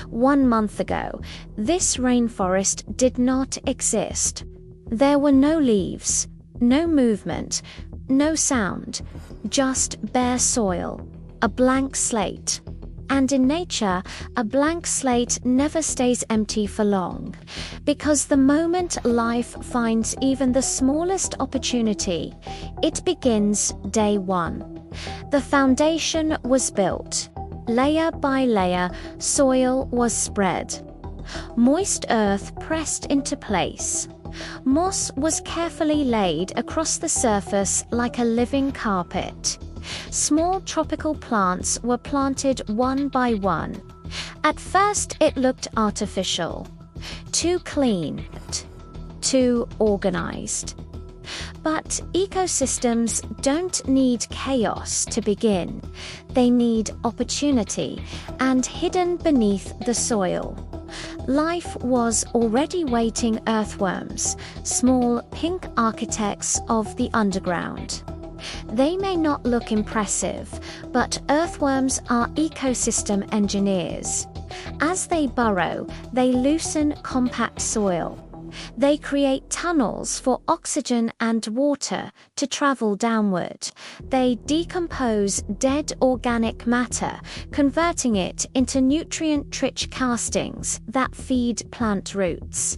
1 month ago, this rainforest did not exist. There were no leaves, no movement, no sound, just bare soil, a blank slate. And in nature, a blank slate never stays empty for long, because the moment life finds even the smallest opportunity, it begins day one. The foundation was built. Layer by layer, soil was spread. Moist earth pressed into place. Moss was carefully laid across the surface like a living carpet. Small tropical plants were planted one by one. At first it looked artificial, too clean, too organized. But ecosystems don't need chaos to begin. They need opportunity, and hidden beneath the soil, life was already waiting: earthworms, small pink architects of the underground. They may not look impressive, but earthworms are ecosystem engineers. As they burrow, they loosen compact soil. They create tunnels for oxygen and water to travel downward. They decompose dead organic matter, converting it into nutrient-rich castings that feed plant roots.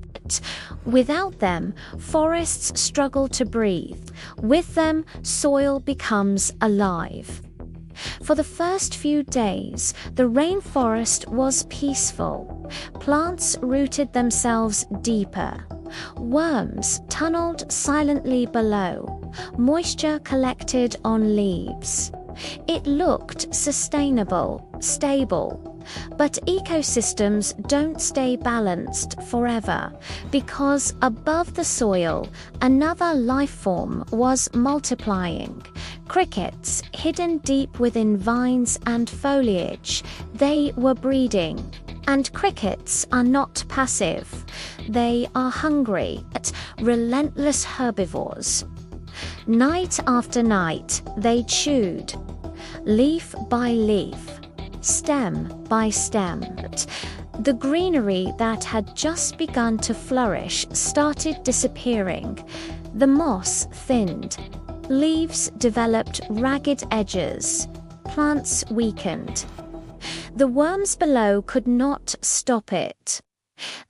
Without them, forests struggle to breathe. With them, soil becomes alive. For the first few days, the rainforest was peaceful. Plants rooted themselves deeper. Worms tunneled silently below. Moisture collected on leaves. It looked sustainable, stable. But ecosystems don't stay balanced forever, because above the soil, another life form was multiplying. Crickets, hidden deep within vines and foliage, they were breeding. And crickets are not passive. They are hungry, but relentless herbivores. Night after night, they chewed, leaf by leaf, stem by stem. The greenery that had just begun to flourish started disappearing. The moss thinned. Leaves developed ragged edges. Plants weakened. The worms below could not stop it.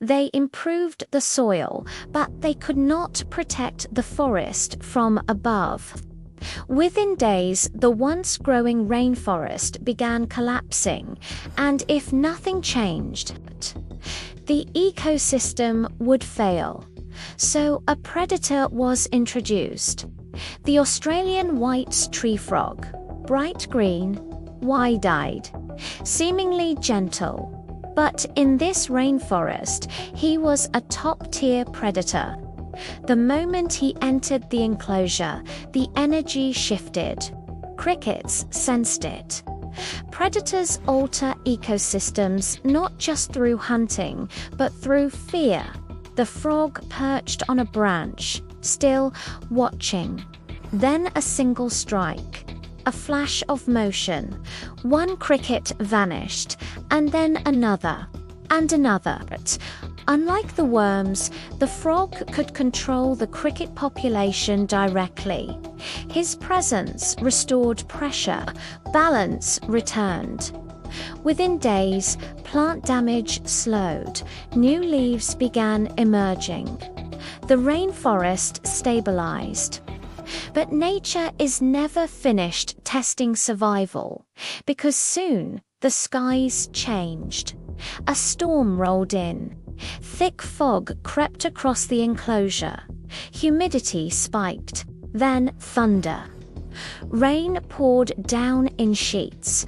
They improved the soil, but they could not protect the forest from above. Within days, the once growing rainforest began collapsing, and if nothing changed, the ecosystem would fail. So a predator was introduced. The Australian white tree frog, bright green, wide-eyed, seemingly gentle. But in this rainforest, he was a top-tier predator. The moment he entered the enclosure, the energy shifted. Crickets sensed it. Predators alter ecosystems not just through hunting, but through fear. The frog perched on a branch, still watching. Then a single strike. A flash of motion. One cricket vanished, and then another, and another. But unlike the worms, the frog could control the cricket population directly. His presence restored pressure, balance returned. Within days, plant damage slowed. New leaves began emerging. The rainforest stabilized. But nature is never finished testing survival, because soon the skies changed. A storm rolled in. Thick fog crept across the enclosure. Humidity spiked, then thunder. Rain poured down in sheets.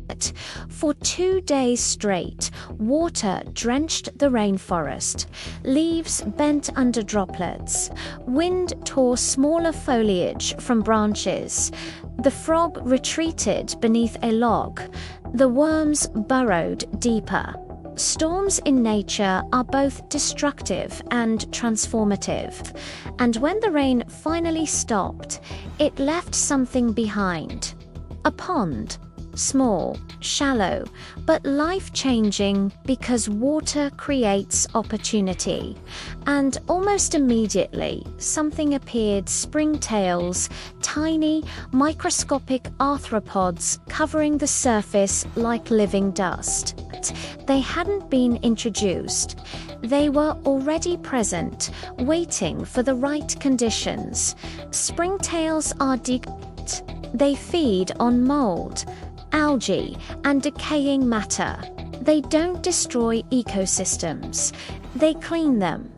For 2 days straight, water drenched the rainforest. Leaves bent under droplets. Wind tore smaller foliage from branches. The frog retreated beneath a log. The worms burrowed deeper. Storms in nature are both destructive and transformative. And when the rain finally stopped, it left something behind. A pond, small, shallow, but life-changing because water creates opportunity. And almost immediately, something appeared: springtails, tiny, microscopic arthropods covering the surface like living dust. They hadn't been introduced. They were already present, waiting for the right conditions. Springtails are They feed on mold, algae, and decaying matter. They don't destroy ecosystems. They clean them.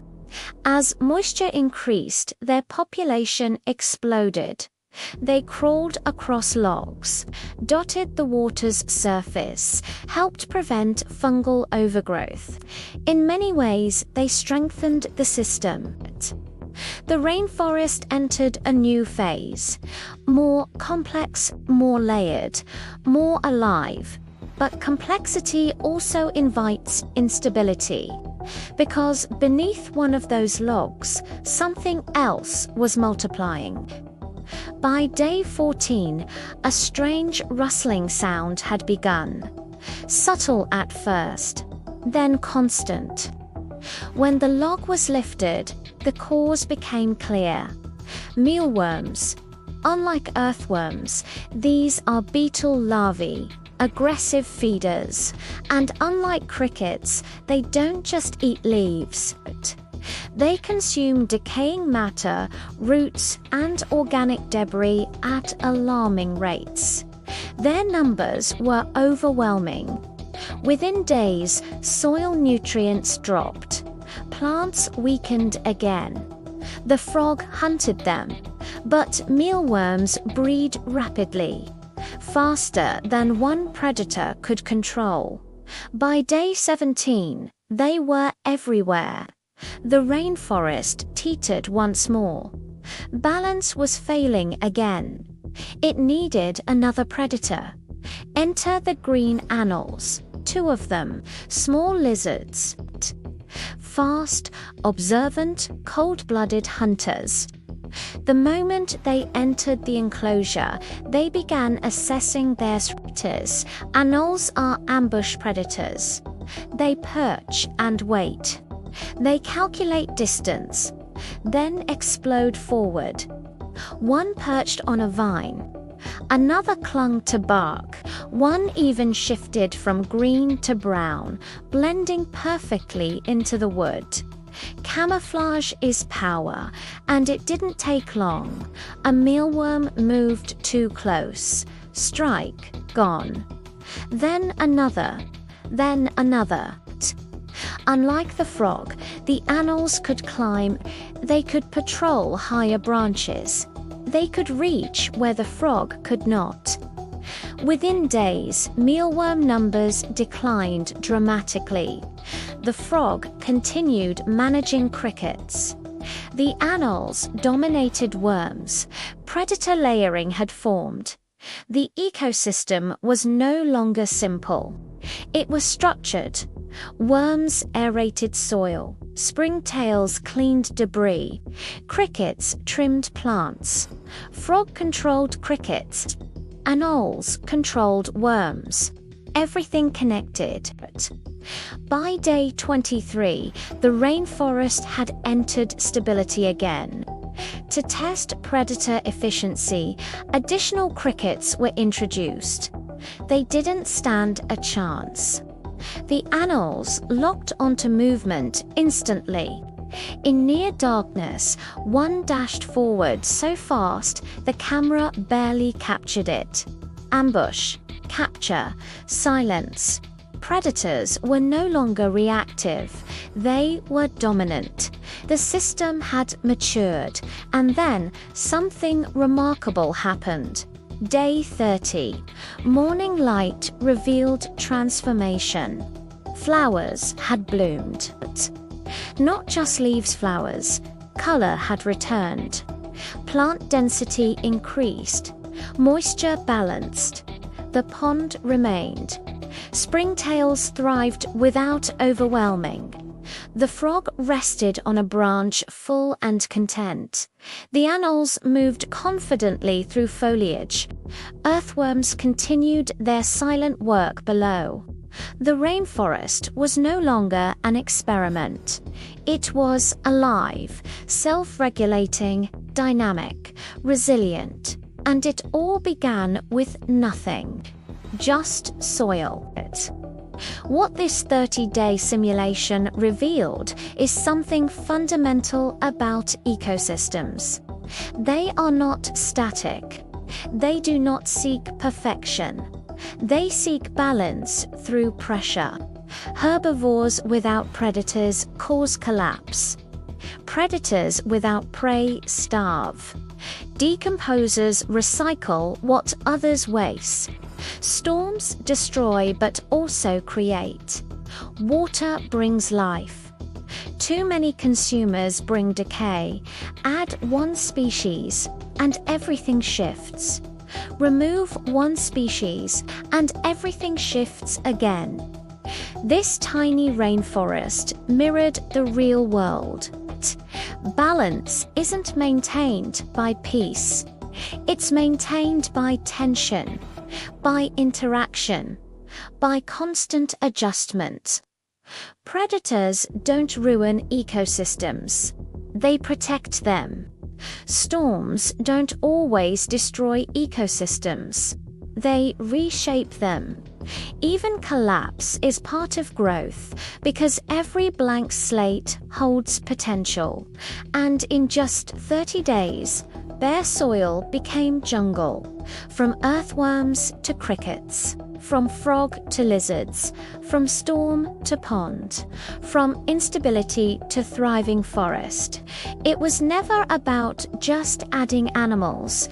As moisture increased, their population exploded. They crawled across logs, dotted the water's surface, helped prevent fungal overgrowth. In many ways, they strengthened the system. The rainforest entered a new phase, more complex, more layered, more alive. But complexity also invites instability, because beneath one of those logs, something else was multiplying. By day 14, a strange rustling sound had begun, subtle at first, then constant. When the log was lifted, the cause became clear. Mealworms. Unlike earthworms, these are beetle larvae, aggressive feeders, and unlike crickets, they don't just eat leaves. They consume decaying matter, roots, and organic debris at alarming rates. Their numbers were overwhelming. Within days, soil nutrients dropped. Plants weakened again. The frog hunted them, but mealworms breed rapidly, faster than one predator could control. By day 17, they were everywhere. The rainforest teetered once more. Balance was failing again. It needed another predator. Enter the green annals, 2 of them, small lizards. Fast, observant, cold-blooded hunters. The moment they entered the enclosure, they began assessing their predators. Annals are ambush predators. They perch and wait. They calculate distance, then explode forward. One perched on a vine. Another clung to bark. One even shifted from green to brown, blending perfectly into the wood. Camouflage is power, and it didn't take long. A mealworm moved too close. Strike, gone. Then another. Then another. Unlike the frog, the annals could climb. They could patrol higher branches. They could reach where the frog could not. Within days, mealworm numbers declined dramatically. The frog continued managing crickets. The annals dominated worms. Predator layering had formed. The ecosystem was no longer simple. It was structured. Worms aerated soil. Springtails cleaned debris. Crickets trimmed plants. Frog controlled crickets. Annals controlled worms. Everything connected. By day 23, the rainforest had entered stability again. To test predator efficiency, additional crickets were introduced. They didn't stand a chance. The annals locked onto movement instantly. In near darkness, one dashed forward so fast the camera barely captured it. Ambush, capture, silence. Predators were no longer reactive. They were dominant. The system had matured, and then something remarkable happened. Day 30. Morning light revealed transformation. Flowers had bloomed. Not just leaves flowers. Color had returned. Plant density increased. Moisture balanced. The pond remained. Springtails thrived without overwhelming. The frog rested on a branch full and content. The anoles moved confidently through foliage. Earthworms continued their silent work below. The rainforest was no longer an experiment. It was alive, self-regulating, dynamic, resilient, and it all began with nothing. Just soil. What this 30-day simulation revealed is something fundamental about ecosystems. They are not static. They do not seek perfection. They seek balance through pressure. Herbivores without predators cause collapse. Predators without prey starve. Decomposers recycle what others waste. Storms destroy but also create. Water brings life. Too many consumers bring decay. Add one species, and everything shifts. Remove one species, and everything shifts again. This tiny rainforest mirrored the real world. Balance isn't maintained by peace. It's maintained by tension, by interaction, by constant adjustment. Predators don't ruin ecosystems. They protect them. Storms don't always destroy ecosystems. They reshape them. Even collapse is part of growth because every blank slate holds potential. And in just 30 days, bare soil became jungle. From earthworms to crickets, from frog to lizards, from storm to pond, from instability to thriving forest. It was never about just adding animals.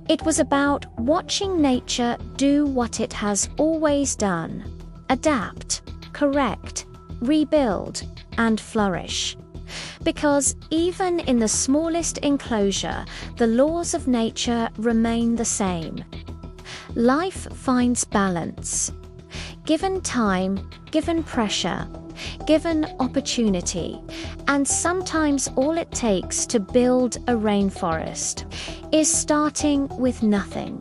It was about watching nature do what it has always done: adapt, correct, rebuild, and flourish. Because even in the smallest enclosure, the laws of nature remain the same. Life finds balance. Given time, given pressure, given opportunity, and sometimes all it takes to build a rainforest is starting with nothing.